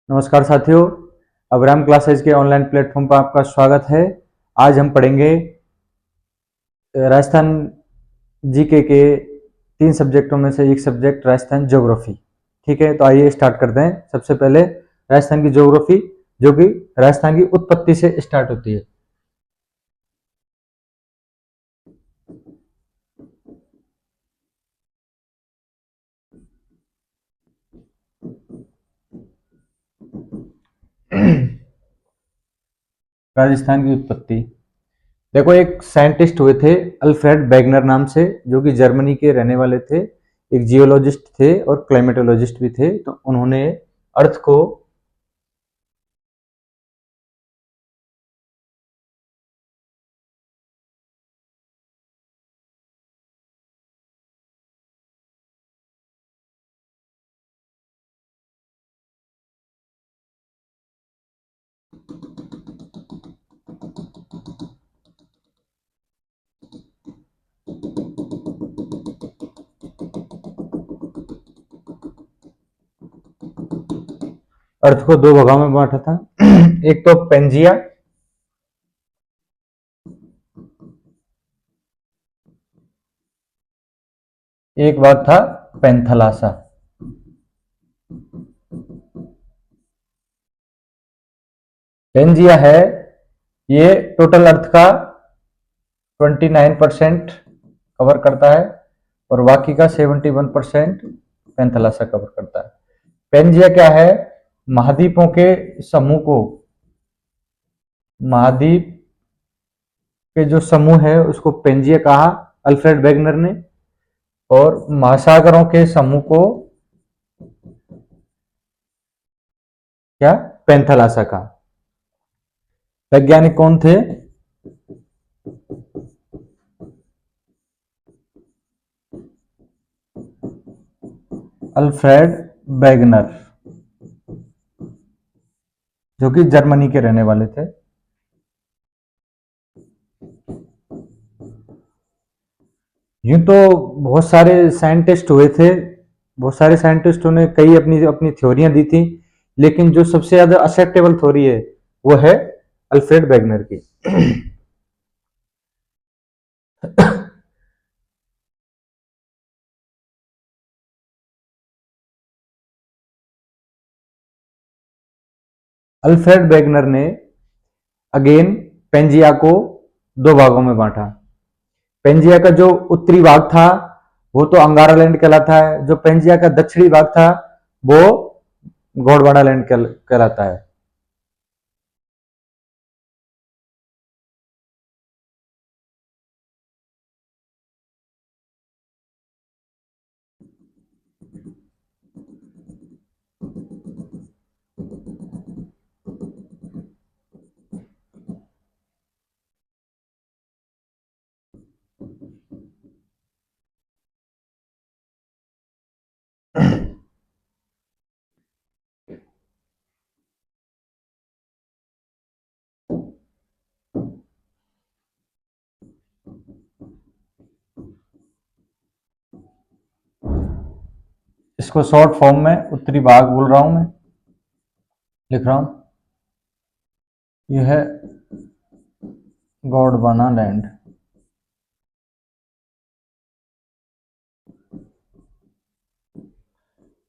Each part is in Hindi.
नमस्कार साथियों, अब्राम क्लासेज के ऑनलाइन प्लेटफॉर्म पर आपका स्वागत है। आज हम पढ़ेंगे राजस्थान जीके के 3 सब्जेक्टों में से एक सब्जेक्ट राजस्थान ज्योग्राफी। ठीक है, तो आइए स्टार्ट करते हैं। सबसे पहले राजस्थान की ज्योग्राफी, जो कि राजस्थान की उत्पत्ति से स्टार्ट होती है। राजस्थान की उत्पत्ति देखो, एक साइंटिस्ट हुए थे अल्फ्रेड वेगनर नाम से, जो कि जर्मनी के रहने वाले थे। एक जियोलॉजिस्ट थे और क्लाइमेटोलॉजिस्ट भी थे। तो उन्होंने अर्थ को अर्थ को 2 भागों में बांटा था। एक तो पेंजिया, एक भाग था पेंथलासा। पेंजिया है, ये टोटल अर्थ का 29% कवर करता है और बाकी का 71% पेंथलासा कवर करता है। पेंजिया क्या है? महाद्वीपों के समूह को, महाद्वीप के जो समूह है उसको पेंजिया कहा अल्फ्रेड वेगनर ने, और महासागरों के समूह को क्या? पेंथलासा का। वैज्ञानिक कौन थे? अल्फ्रेड वेगनर, जो कि जर्मनी के रहने वाले थे। यूं तो बहुत सारे साइंटिस्ट हुए थे, बहुत सारे साइंटिस्टों ने कई अपनी अपनी थ्योरियां दी थी, लेकिन जो सबसे ज्यादा एक्सेप्टेबल थ्योरी है वो है अल्फ्रेड वेगनर की। अल्फ्रेड वेगनर ने अगेन पेंजिया को 2 भागों में बांटा। पेंजिया का जो उत्तरी भाग था वो तो अंगारा लैंड कहलाता है, जो पेंजिया का दक्षिणी भाग था वो गोंडवाना लैंड कहलाता है। इसको शॉर्ट फॉर्म में उत्तरी भाग बोल रहा हूं, मैं लिख रहा हूं। यह है गोंडवाना लैंड।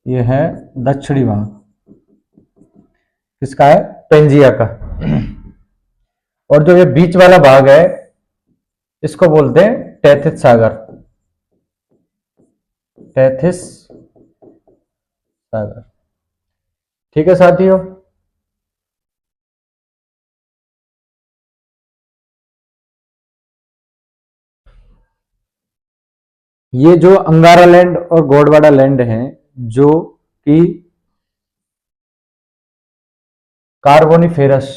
यह है दक्षिणी भाग, किसका है? पेंजिया का। और जो ये बीच वाला भाग है इसको बोलते हैं टेथिस सागर। टेथिस सागर। ठीक है साथियों, ये जो अंगारा लैंड और गोंडवाना लैंड हैं, जो कि कार्बोनिफेरस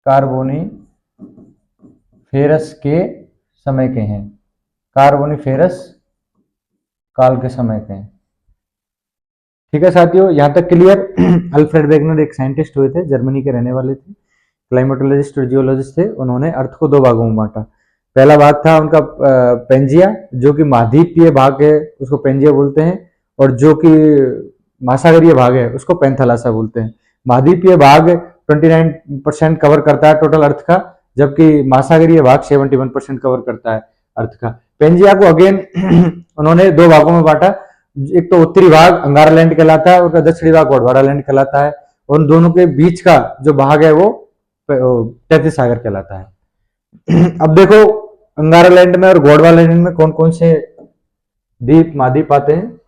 कार्बोनिफेरस के समय के हैं। कार्बोनिफेरस काल के समय के हैं। ठीक है साथियों, यहां तक क्लियर। अल्फ्रेड वेगनर एक साइंटिस्ट हुए थे, जर्मनी के रहने वाले थे, क्लाइमेटोलॉजिस्ट और जियोलॉजिस्ट थे। उन्होंने अर्थ को 2 भागों में बांटा। पहला भाग था उनका पेंजिया, जो कि महाद्वीपीय भाग है, उसको पेंजिया बोलते हैं। और जो कि महासागरीय भाग है उसको पैंथालासा बोलते हैं। महाद्वीपीय भाग 29% कवर करता है टोटल अर्थ का, जबकि महासागरीय भाग 71% कवर करता है अर्थ का। पेंजिया को अगेन उन्होंने दो भागों में बांटा, एक तो उत्तरी भाग अंगारालैंड कहलाता है और दक्षिणी भाग गोंडवानालैंड कहलाता है, और उन दोनों के बीच का जो भाग है वो तैतीस सागर कहलाता है। अब देखो अंगारालैंड में और गोंडवानालैंड में कौन कौन से द्वीप महाद्वीप आते हैं।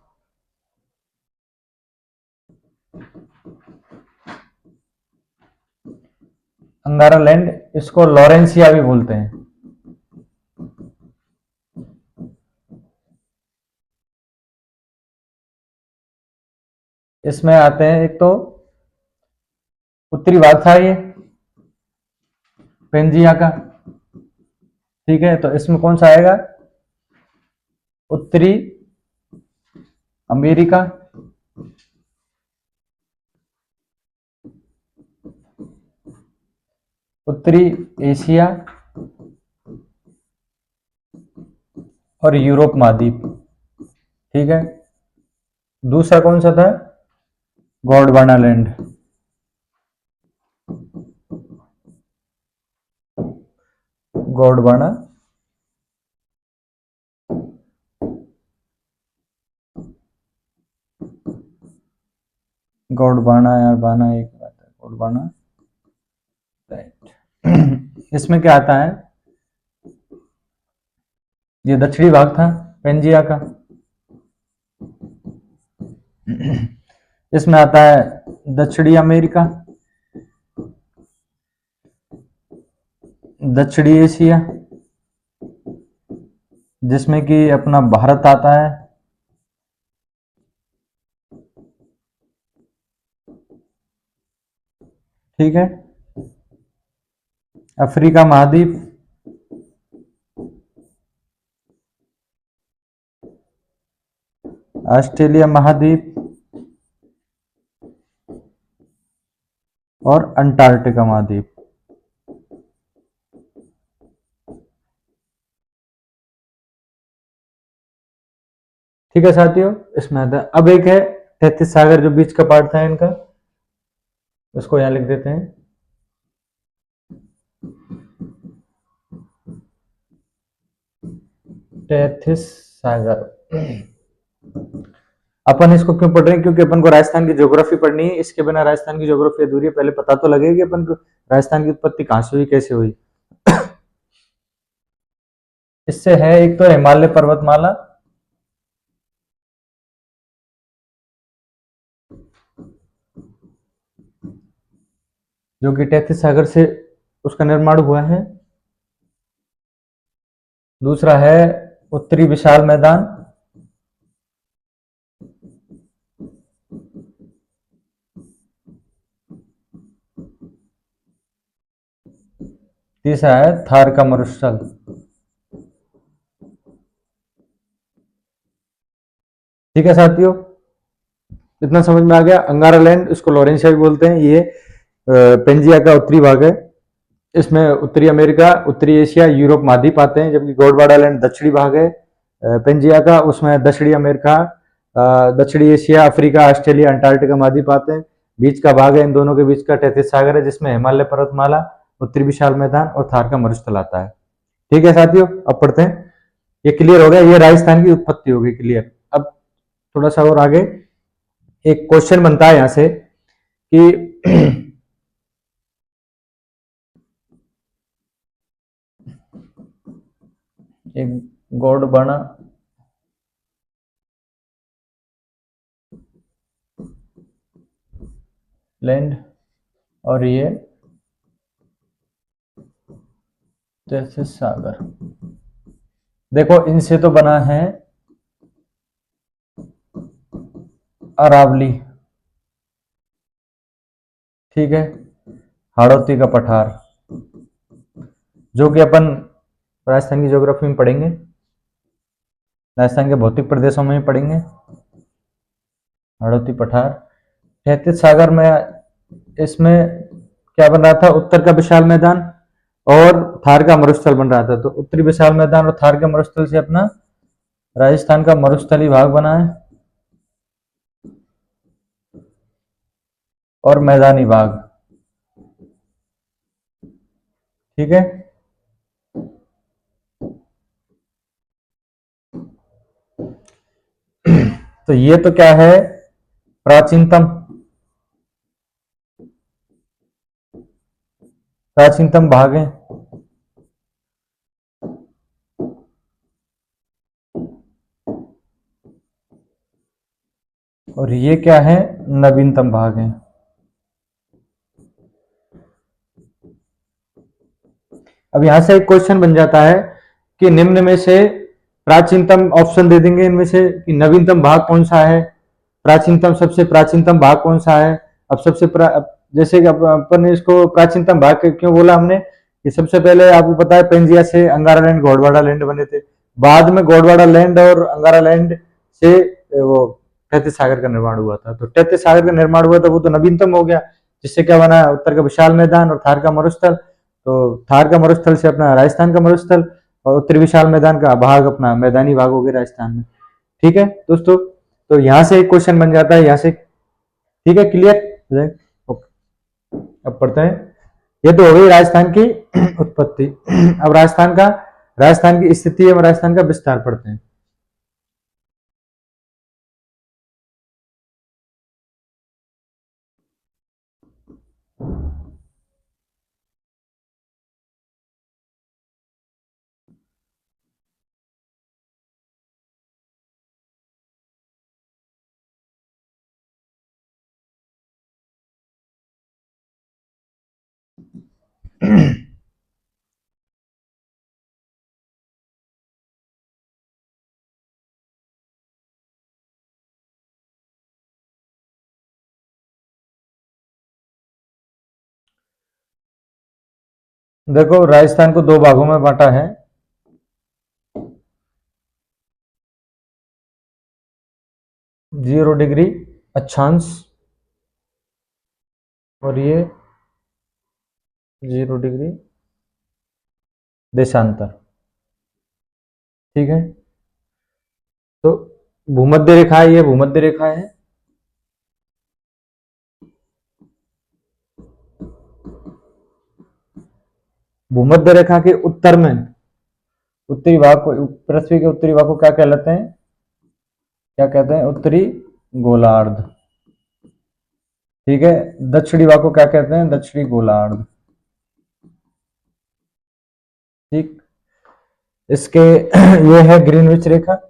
अंगारालैंड, इसको लॉरेंसिया भी बोलते हैं। इसमें आते हैं, एक तो उत्तरी भाग था ये पेंजिया का, ठीक है, तो इसमें कौन सा आएगा, उत्तरी अमेरिका, उत्तरी एशिया और यूरोप महाद्वीप, ठीक है। दूसरा कौन सा था, गोंडवानालैंड, गोंडवाना गोंडवाना या बाना एक बात है, गोंडवाना, राइट। इसमें क्या आता है, ये दक्षिणी भाग था पेंजिया का। इसमें आता है दक्षिणी अमेरिका, दक्षिणी एशिया जिसमें कि अपना भारत आता है, ठीक है। अफ्रीका महाद्वीप, ऑस्ट्रेलिया महाद्वीप और अंटार्कटिका महाद्वीप। ठीक है साथियों, इसमें आता है। अब एक है 33 सागर, जो बीच का पार्ट था इनका, उसको यहां लिख देते हैं। तैतीस सागर, अपन इसको क्यों पढ़ रहे हैं, क्योंकि अपन को राजस्थान की ज्योग्राफी पढ़नी है। इसके बिना राजस्थान की ज्योग्राफी अधूरी है। पहले पता तो लगेगा कि अपन को राजस्थान की उत्पत्ति कहां से हुई, कैसे हुई। इससे है एक तो हिमालय पर्वतमाला, जो कि 33 सागर से उसका निर्माण हुआ है। दूसरा है उत्तरी विशाल मैदान, तीसरा है थार का मरुस्थल। ठीक है साथियों, इतना समझ में आ गया। अंगारालैंड, इसको लॉरेंसिया भी बोलते हैं, ये पेंजिया का उत्तरी भाग है। इसमें उत्तरी अमेरिका, उत्तरी एशिया, यूरोप महाद्वीप आते हैं, जबकि गोंडवानालैंड दक्षिणी भाग है पेंजिया का, उसमें दक्षिणी अमेरिका, दक्षिणी एशिया, अफ्रीका, ऑस्ट्रेलिया, अंटार्कटिका महाद्वीप आते हैं। बीच का भाग है इन दोनों के बीच का 33 सागर है, जिसमें हिमालय पर्वतमाला, उत्तरी विशाल मैदान और थार का मरुस्थल आता है। ठीक है साथियों, अब पढ़ते हैं। ये क्लियर हो गया, ये राजस्थान की उत्पत्ति हो गई क्लियर। अब थोड़ा सा और आगे एक क्वेश्चन बनता है यहां से कि एक गोंडवाना लैंड और ये 33 सागर, देखो इनसे तो बना है अरावली, ठीक है, हाड़ौती का पठार, जो कि अपन राजस्थान की ज्योग्राफी में पढ़ेंगे, राजस्थान के भौतिक प्रदेशों में ही पढ़ेंगे। हाड़ौती पठार 33 सागर में, इसमें क्या बन रहा था, उत्तर का विशाल मैदान और थार का मरुस्थल बन रहा था। तो उत्तरी विशाल मैदान और थार के मरुस्थल से अपना राजस्थान का मरुस्थली भाग बना है। और मैदानी भाग। ठीक है, तो ये तो क्या है, प्राचीनतम प्राचीनतम भाग है। और ये क्या है, नवीनतम भाग है। अब यहां से एक क्वेश्चन बन जाता है कि निम्न में से प्राचीनतम ऑप्शन दे देंगे इनमें से कि नवीनतम भाग कौन सा है, प्राचीनतम सबसे प्राचीनतम भाग कौन सा है। अब जैसे कि अपन ने इसको प्राचीनतम भाग क्यों बोला हमने, कि सबसे पहले आपको पता है पेंजिया से अंगारा लैंड गोडवाड़ा लैंड बने थे, बाद में गोडवाड़ा लैंड और अंगारा लैंड से वो तैतीस सागर का निर्माण हुआ था। तो तैतीस सागर का निर्माण हुआ था, वो तो नवीनतम हो गया, जिससे क्या बना, उत्तर का विशाल मैदान और थार का मरुस्थल। तो थार का मरुस्थल से अपना राजस्थान का मरुस्थल, और उत्तरी विशाल मैदान का भाग अपना मैदानी भाग हो गया राजस्थान में। ठीक है दोस्तों, तो यहां से एक क्वेश्चन बन जाता है यहां से। ठीक है, क्लियर। ओके, अब पढ़ते हैं। ये तो हो गई राजस्थान की उत्पत्ति। अब राजस्थान की स्थिति एवं राजस्थान का विस्तार पढ़ते हैं। देखो, राजस्थान को दो भागों में बांटा है। 0 डिग्री अक्षांश और ये 0 डिग्री देशांतर। ठीक है, तो भूमध्य रेखा है, ये भूमध्य रेखा है। भूमध्य रेखा के उत्तर में उत्तरी भाग को, पृथ्वी के उत्तरी भाग को क्या कहलाते हैं, क्या कहते हैं, उत्तरी गोलार्ध। ठीक है, दक्षिणी भाग को क्या कहते हैं, दक्षिणी गोलार्ध। ठीक, इसके ये है ग्रीनविच रेखा।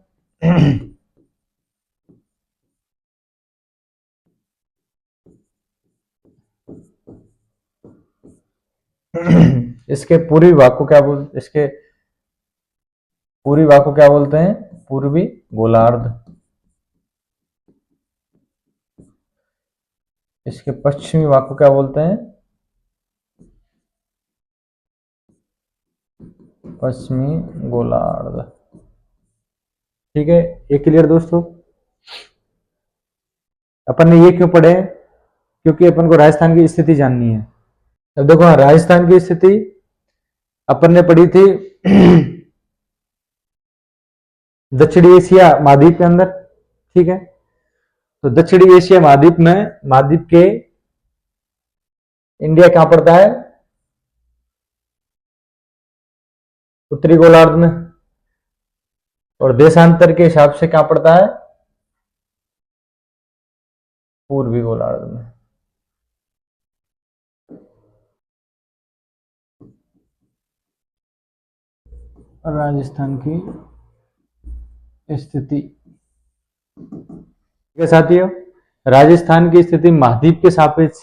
इसके पूर्वी भाग को क्या बोलते, इसके पूर्वी भाग को क्या बोलते हैं, पूर्वी गोलार्ध। इसके पश्चिमी भाग को क्या बोलते हैं, पश्चिमी गोलार्ध। ठीक है, ये क्लियर दोस्तों। अपन ने ये क्यों पढ़े, क्योंकि अपन को राजस्थान की स्थिति जाननी है। अब देखो, हाँ, राजस्थान की स्थिति अपन ने पढ़ी थी दक्षिणी एशिया महाद्वीप के अंदर। ठीक है, तो दक्षिणी एशिया महाद्वीप में, महाद्वीप के इंडिया कहां पड़ता है, उत्तरी गोलार्ध में। और देशांतर के हिसाब से कहां पड़ता है, पूर्वी गोलार्ध में। राजस्थान की स्थिति के साथियों, राजस्थान की स्थिति महाद्वीप के सापेक्ष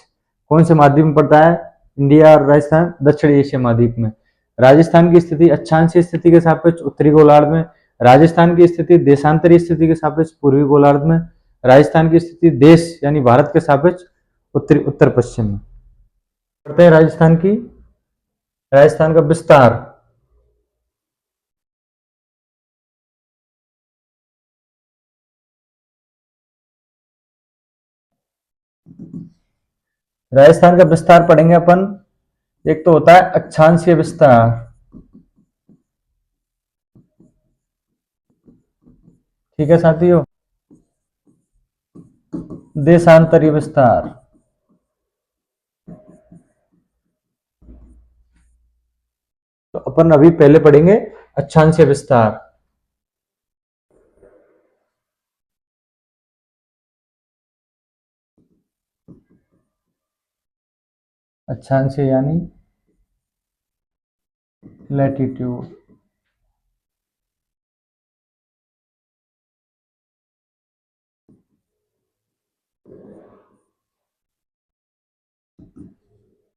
कौन से महाद्वीप में पड़ता है, इंडिया और राजस्थान दक्षिणी एशिया महाद्वीप में। राजस्थान की स्थिति अक्षांशीय स्थिति के सापेक्ष उत्तरी गोलार्ध में। राजस्थान की स्थिति देशांतरीय स्थिति के सापेक्ष पूर्वी गोलार्ध में। राजस्थान की स्थिति देश यानी भारत के सापेक्ष उत्तरी उत्तर पश्चिम में। पढ़ते हैं राजस्थान का विस्तार। राजस्थान का विस्तार पढ़ेंगे अपन। एक तो होता है अक्षांशीय विस्तार, ठीक है साथियों, देशांतरीय विस्तार। अपन अभी पहले पढ़ेंगे अक्षांश विस्तार। अक्षांश यानी लैटिट्यूड।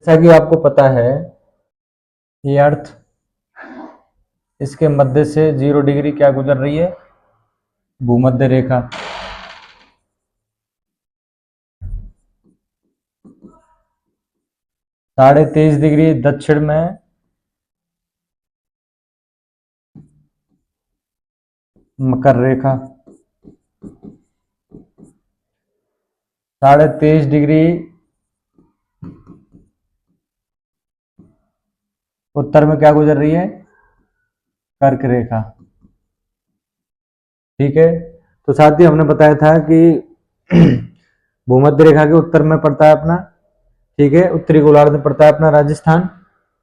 जैसा कि आपको पता है ये अर्थ, इसके मध्य से 0 डिग्री क्या गुजर रही है, भूमध्य रेखा। साढ़े 23 डिग्री दक्षिण में मकर रेखा, 23.5 डिग्री उत्तर में क्या गुजर रही है, कर्क रेखा। ठीक है, तो साथ ही हमने बताया था कि भूमध्य रेखा के उत्तर में पड़ता है अपना, ठीक है, उत्तरी गोलार्ध में पड़ता है अपना राजस्थान,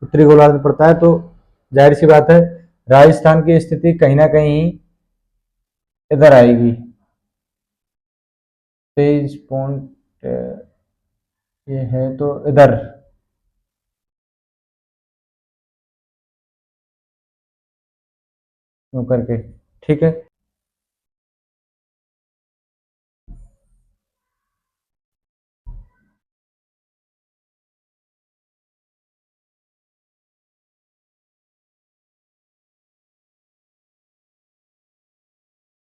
उत्तरी गोलार्ध में पड़ता है, तो जाहिर सी बात है राजस्थान की स्थिति कहीं ना कहीं इधर आएगी। 23 पॉइंट ये है तो इधर, यूं करके, ठीक है।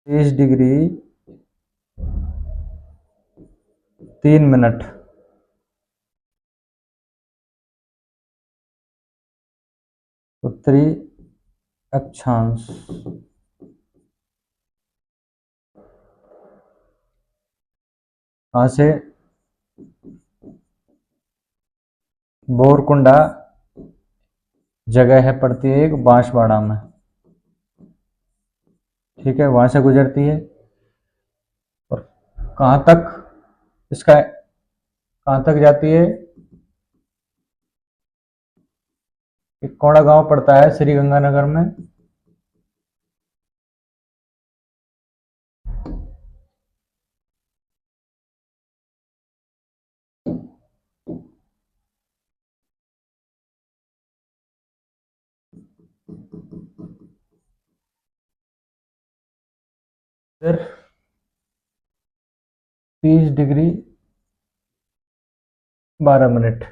तीस डिग्री 3 मिनट उत्तरी अक्षांश, वहां से बोरकुंडा जगह है, पड़ती है एक बांसवाड़ा में, ठीक है, वहां से गुजरती है। और कहाँ तक इसका, कहाँ तक जाती है, एक कोड़ा गांव पड़ता है श्री गंगानगर में, फिर 30 डिग्री 12 मिनट,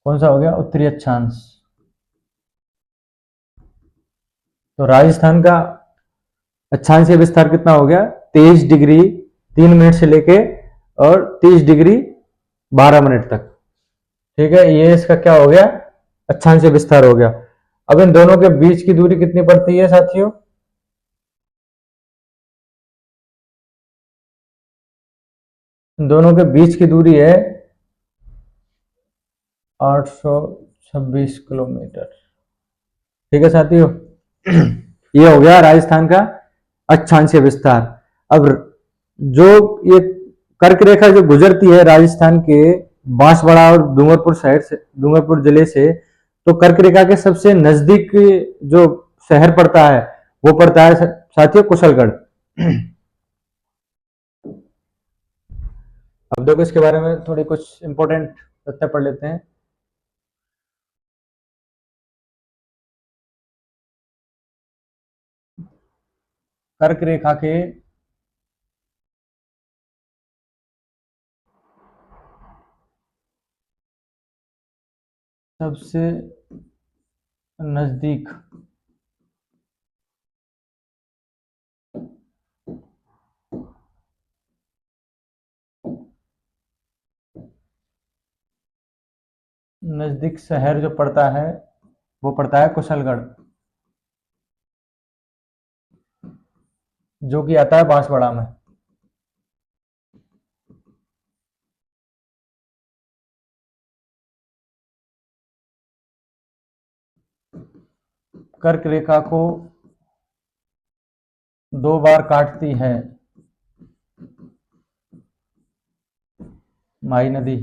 कौन सा हो गया, उत्तरी अक्षांश। तो राजस्थान का अक्षांशीय विस्तार कितना हो गया, 23 डिग्री 3 मिनट से लेके और 30 डिग्री 12 मिनट तक, ठीक है, ये इसका क्या हो गया, अक्षांशीय विस्तार हो गया। अब इन दोनों के बीच की दूरी कितनी पड़ती है साथियों, इन दोनों के बीच की दूरी है 826 किलोमीटर, ठीक है साथियों। ये हो गया राजस्थान का अक्षांशीय विस्तार। अब जो ये कर्क रेखा जो गुजरती है राजस्थान के बांसवाड़ा और डूंगरपुर शहर से, डूंगरपुर जिले से, तो कर्क रेखा के सबसे नजदीक जो शहर पड़ता है वो पड़ता है साथियों कुशलगढ़। अब देखो इसके बारे में थोड़ी कुछ इंपॉर्टेंट तथ्य पढ़ लेते हैं। कर्क रेखा के सबसे नजदीक नजदीक शहर जो पड़ता है वो पड़ता है कुशलगढ़, जो कि आता है बांसवाड़ा में। कर्क रेखा को 2 बार काटती है माही नदी,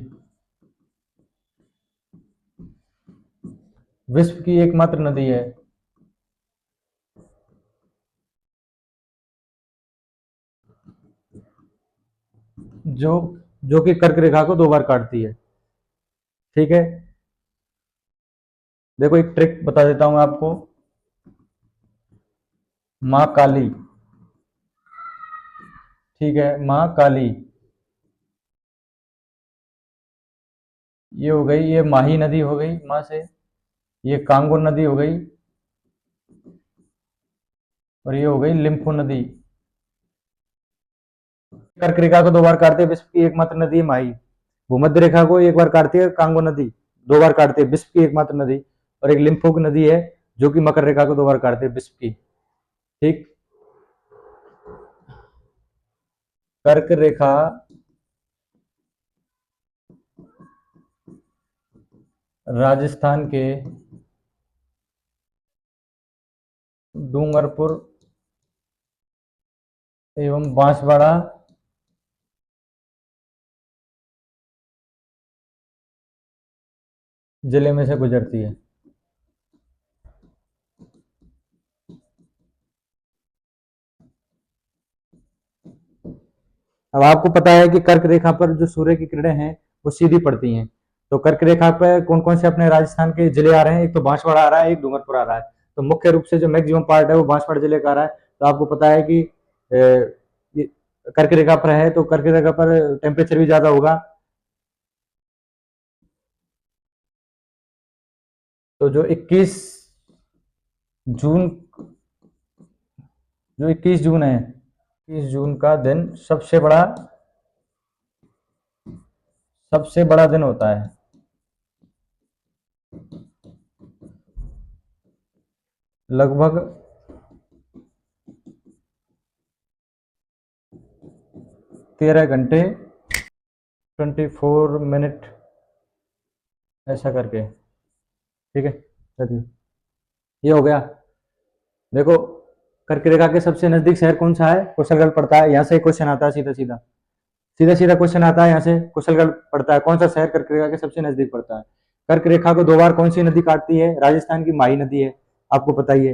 विश्व की एकमात्र नदी है जो जो कि कर्क रेखा को 2 बार काटती है। ठीक है, देखो एक ट्रिक बता देता हूं आपको। माँ काली, ठीक है, माँ काली, ये हो गई, ये माही नदी हो गई माँ से, ये कांगो नदी हो गई, और ये हो गई लिम्फो नदी। कर्क रेखा को 2 बार काटती है, विश्व की एकमात्र नदी है माही। भूमध्य रेखा को 1 बार काटती है कांगो नदी, 2 बार काटती है, विश्व की एकमात्र नदी। और एक लिम्फोक नदी है जो कि मकर रेखा को 2 बार काटती है, विश्व की। ठीक, कर्क रेखा राजस्थान के डूंगरपुर एवं बांसवाड़ा जिले में से गुजरती है। अब आपको पता है कि कर्क रेखा पर जो सूर्य की किरणें हैं वो सीधी पड़ती हैं। तो कर्क रेखा पर कौन कौन से अपने राजस्थान के जिले आ रहे हैं? एक तो बांसवाड़ा आ रहा है, एक डूंगरपुर आ रहा है। तो मुख्य रूप से जो मैक्सिमम पार्ट है वो बांसवाड़ा जिले का आ रहा है। तो आपको पता है कि कर्क रेखा पर है तो कर्क रेखा पर टेम्परेचर भी ज्यादा होगा। तो जून जो 21 जून है, 21 जून का दिन सबसे बड़ा दिन होता है। लगभग 13 घंटे 24 मिनट ऐसा करके। ठीक है, चलिए ये हो गया। देखो कर्क रेखा के सबसे नजदीक शहर कौन सा है? कुशलगढ़ पड़ता है। यहाँ से क्वेश्चन आता है, सीधा सीधा सीधा सीधा क्वेश्चन आता है यहाँ से। कुशलगढ़ पड़ता है। कौन सा शहर कर्क रेखा के सबसे नजदीक पड़ता है? कर्क रेखा को 2 बार कौन सी नदी काटती है? राजस्थान की माही नदी है, आपको पता ही है।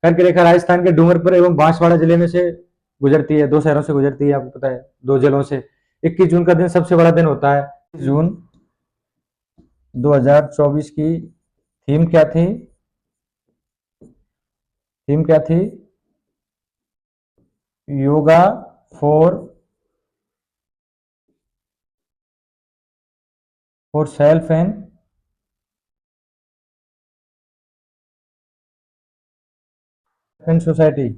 कर्क रेखा राजस्थान के डूंगरपुर एवं बांसवाड़ा जिले में से गुजरती है, 2 शहरों से गुजरती है, आपको पता है, 2 जिलों से। 21 जून का दिन सबसे बड़ा दिन होता है। जून 2024 की थीम क्या थी? थीम क्या थी? Yoga for self and society.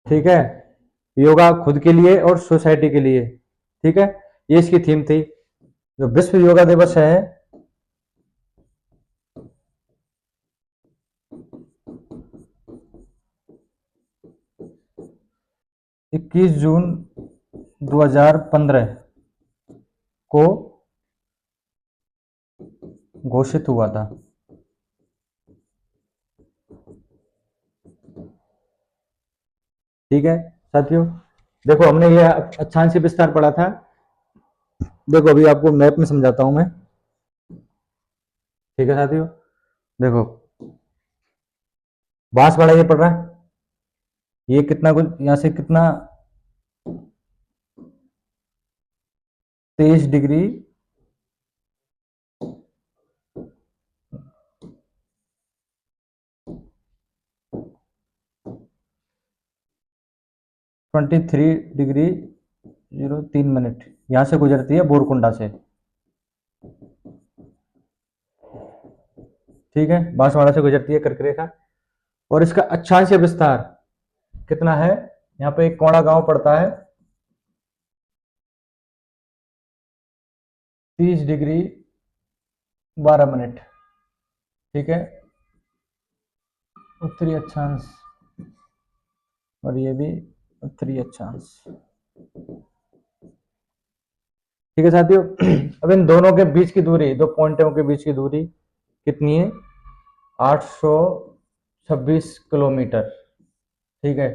ठीक है, योगा खुद के लिए और सोसाइटी के लिए। ठीक है, ये इसकी थीम थी। जो विश्व योगा दिवस है 21 जून 2015 को घोषित हुआ था। ठीक है साथियों, देखो हमने ये अच्छांश विस्तार पढ़ा था। देखो अभी आपको मैप में समझाता हूं मैं। ठीक है साथियों, देखो बांसवाड़ा ये पड़ रहा है, ये कितना कुछ यहाँ से कितना 23 डिग्री 23 डिग्री 03 मिनट यहाँ से गुजरती है बोरकुंडा से। ठीक है, बांसवाड़ा से गुजरती है कर्क रेखा। और इसका अक्षांश विस्तार कितना है? यहाँ पे एक कोड़ा गांव पड़ता है, 30 डिग्री 12 मिनट। ठीक है, उत्तरी अक्षांश, और ये भी उत्तरी अक्षांश। ठीक है साथियों, अब इन दोनों के बीच की दूरी, दो पॉइंटों के बीच की दूरी कितनी है? 826 किलोमीटर। ठीक है,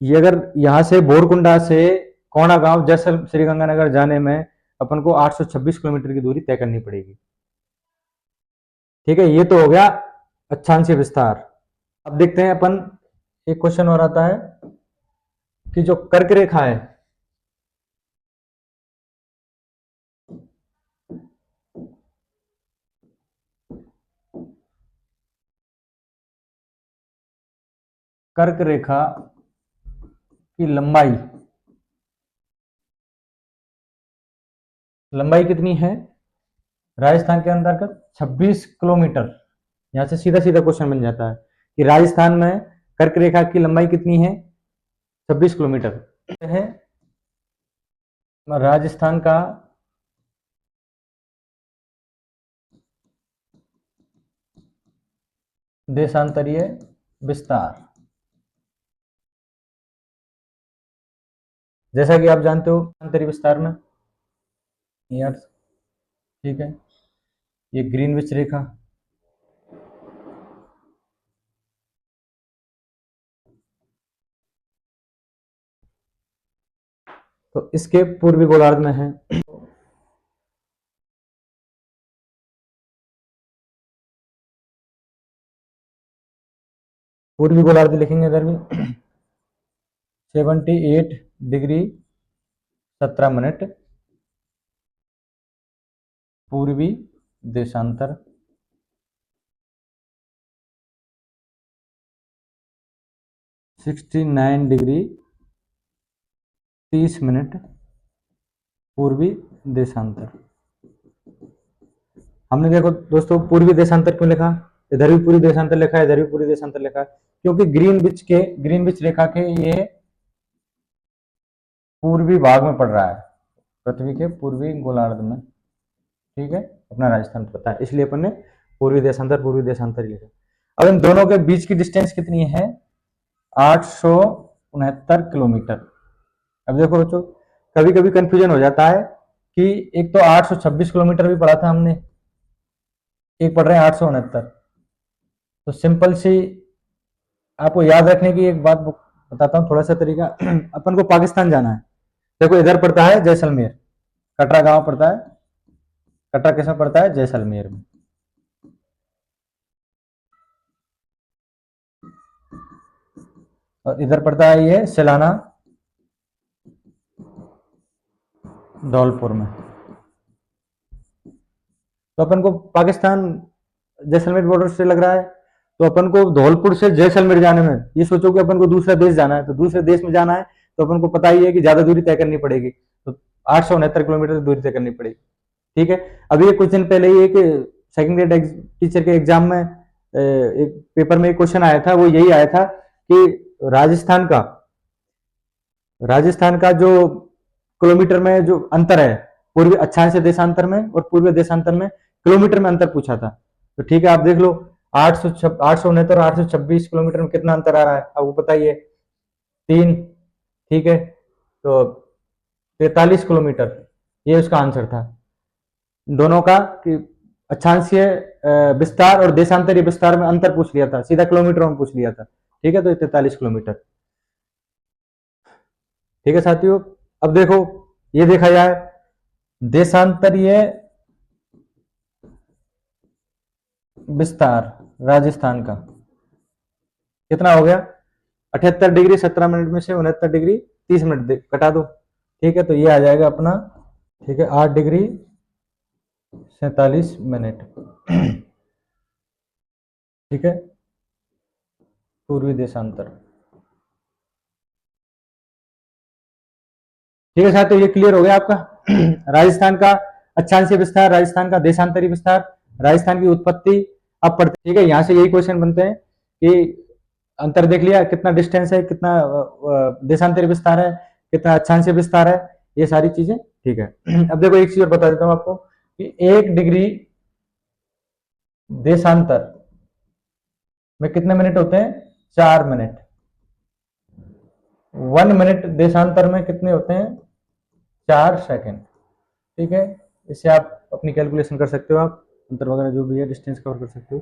ये अगर यहाँ से बोरकुंडा से कोणा गांव जैसल श्रीगंगानगर जाने में अपन को 826 किलोमीटर की दूरी तय करनी पड़ेगी। ठीक है, ये तो हो गया अक्षांशीय विस्तार। अब देखते हैं अपन, एक क्वेश्चन और आता है कि जो कर्क रेखा है, कर्क रेखा की लंबाई कितनी है राजस्थान के अंतर्गत? 26 किलोमीटर। यहां से सीधा सीधा क्वेश्चन बन जाता है कि राजस्थान में कर्क रेखा की लंबाई कितनी है? 26 किलोमीटर है। राजस्थान का देशांतरीय विस्तार, जैसा कि आप जानते हो देशांतरीय विस्तार में यार, ठीक है, ये ग्रीनविच रेखा, तो इसके पूर्वी गोलार्ध में है। पूर्वी गोलार्ध लिखेंगे इधर भी 78 डिग्री 17 मिनट पूर्वी देशांतर, 69 डिग्री 30 मिनट पूर्वी देशांतर। हमने देखो दोस्तों पूर्वी देशांतर क्यों लिखा, इधर भी पूर्वी देशांतर लिखा है, इधर भी पूर्वी देशांतर लिखा है, क्योंकि ग्रीनविच रेखा के ये पूर्वी भाग में पड़ रहा है, पृथ्वी के पूर्वी गोलार्ध में। ठीक है, अपना राजस्थान पता है, इसलिए अपन ने पूर्वी देशांतर ही लिखा। अब इन दोनों के बीच की डिस्टेंस कितनी है? 869 किलोमीटर। अब देखो बच्चों, कभी कभी कंफ्यूजन हो जाता है कि एक तो 826 किलोमीटर भी पढ़ा था हमने, एक पढ़ रहे हैं 869। तो सिंपल सी आपको याद रखने की एक बात बताता हूँ, थोड़ा सा तरीका। अपन को पाकिस्तान जाना है, देखो इधर पड़ता है जैसलमेर, कटरा गांव पड़ता है, कटरा किस में पड़ता है? जैसलमेर में। और इधर पड़ता है ये सिलाना धौलपुर में। तो अपन को पाकिस्तान जैसलमेर बॉर्डर से लग रहा है, तो अपन को धौलपुर से जैसलमेर जाने में, ये सोचो कि अपन को दूसरा देश जाना है, तो दूसरे देश में जाना है तो अपन को पता ही है कि ज्यादा दूरी तय करनी पड़ेगी, तो 869 किलोमीटर दूरी तय करनी पड़ेगी। ठीक है, अभी कुछ दिन पहले ही एक सेकंड ग्रेड टीचर के एग्जाम में एक पेपर में एक क्वेश्चन आया था, वो यही आया था कि राजस्थान का जो किलोमीटर में जो अंतर है पूर्वी अक्षांश देशांतर में और पूर्वी देशांतर में, किलोमीटर में अंतर पूछा था। तो ठीक है, आप देख लो 869 और 826 किलोमीटर में कितना अंतर आ रहा है आपको पता ही है, 3। ठीक है, तो 43 किलोमीटर ये उसका आंसर था दोनों का, कि अक्षांशीय विस्तार और देशांतरीय विस्तार में अंतर पूछ लिया था, सीधा किलोमीटर में पूछ लिया था। ठीक है, तो 43 किलोमीटर। ठीक है साथियों, अब देखो ये देखा जाए देशांतरीय विस्तार राजस्थान का कितना हो गया? 78 डिग्री 17 मिनट में से 69 डिग्री 30 मिनट कटा दो। ठीक है, तो ये आ जाएगा अपना, ठीक है, 8 डिग्री 47 मिनट। ठीक है, पूर्वी देशांतर। ठीक है साथियों, ये क्लियर हो गया आपका राजस्थान का अक्षांशीय विस्तार, राजस्थान का देशांतरी विस्तार, राजस्थान की उत्पत्ति अब पढ़ते। ठीक है, यहां से यही क्वेश्चन बनते हैं कि अंतर देख लिया, कितना डिस्टेंस है, कितना देशांतरी विस्तार है, कितना अक्षांशीय विस्तार है, ये सारी चीजें। ठीक है, अब देखो एक चीज और बता देता हूं आपको कि 1 डिग्री देशांतर में कितने मिनट होते हैं? 4 मिनट। 1 मिनट देशांतर में कितने होते हैं? 4 सेकंड। ठीक है, इससे आप अपनी कैलकुलेशन कर सकते हो, आप अंतर वगैरह जो भी है डिस्टेंस कवर कर सकते हो।